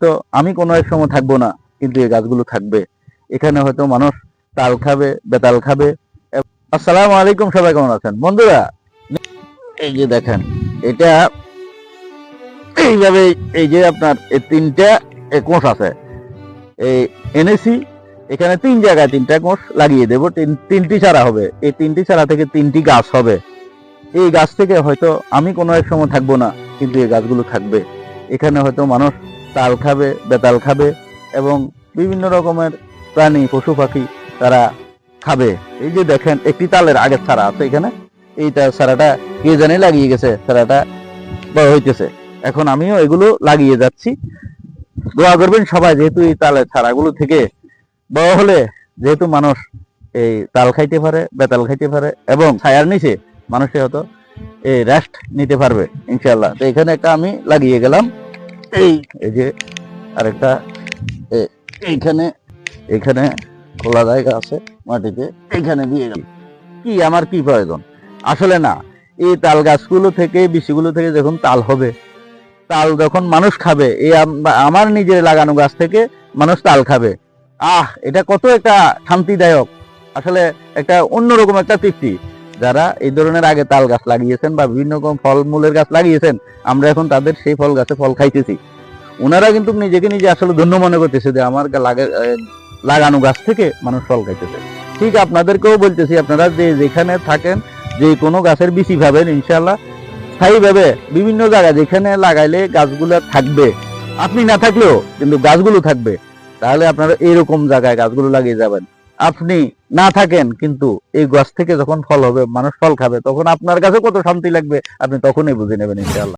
তো আমি কোনো এক সময় থাকবো না, কিন্তু এই গাছগুলো থাকবে। এখানে হয়তো মানুষ তাল খাবে, বেতাল খাবে। আসসালামু আলাইকুম, সবাই কেমন আছেন বন্ধুরা? এই যে দেখেন, এটা এইভাবে, এই যে আপনার এই তিনটা কোষ আছে, এই এনেছি এখানে তিন জায়গায় তিনটা কোষ লাগিয়ে দেবো। তিনটি চারা হবে, এই তিনটি চারা থেকে তিনটি গাছ হবে। এই গাছ থেকে হয়তো আমি কোনো এক সময় থাকবো না, কিন্তু এই গাছগুলো থাকবে। এখানে হয়তো মানুষ তাল খাবে, বেতাল খাবে এবং বিভিন্ন রকমের প্রাণী, পশু পাখি তারা খাবে। এই যে দেখেন, একটি তালের আগের চারা আছে এখানে, এইটা চারাটা কে জানে লাগিয়ে গেছে, চারাটা বড় হইতেছে। এখন আমিও এগুলো লাগিয়ে যাচ্ছি। দোয়া করবেন সবাই, যেহেতু এই তালের চারাগুলো থেকে বড় হলে যেহেতু মানুষ এই তাল খাইতে পারে, বেতাল খাইতে পারে এবং ছায়ার নিচে মানুষে হয়তো এই রেস্ট নিতে পারবে ইনশাআল্লাহ। তো এখানে একটা আমি লাগিয়ে গেলাম। এই এই যে আরেকটা এইখানে, এখানে খোলা জায়গা আছে মাটিতে, এইখানে দিয়ে গেল। কি আমার কি প্রয়োজন? আসলে না, এই তাল গাছগুলো থেকে, বিচিগুলো থেকে যখন তাল হবে, তাল যখন মানুষ খাবে, এই আমার নিজের লাগানো গাছ থেকে মানুষ তাল খাবে, এটা কত একটা শান্তিদায়ক, আসলে একটা অন্যরকম একটা তৃপ্তি। যারা এই ধরনের আগে তাল গাছ লাগিয়েছেন বা বিভিন্ন রকম ফলমূলের গাছ লাগিয়েছেন, আমরা এখন তাদের সেই ফল গাছে ফল খাইতেছি। ওনারা কিন্তু নিজেকে নিজে আসলে ধন্য মনে করতেছে যে আমার লাগানো গাছ থেকে মানুষ ফল খাইতেছে। ঠিক আপনাদেরকেও বলতেছি, আপনারা যে যেখানে থাকেন, যে কোনো গাছের বিচি পাবেন ইনশাআল্লাহ স্থায়ীভাবে বিভিন্ন জায়গায় যেখানে লাগাইলে গাছগুলো থাকবে, আপনি না থাকলেও কিন্তু গাছগুলো থাকবে। তাহলে আপনারা এইরকম জায়গায় গাছগুলো লাগিয়ে যাবেন। আপনি না থাকেন, কিন্তু এই গাছ থেকে যখন ফল হবে, মানুষ ফল খাবে, তখন আপনার কাছে কত শান্তি লাগবে আপনি তখনই বুঝে নেবেন ইনশাআল্লাহ।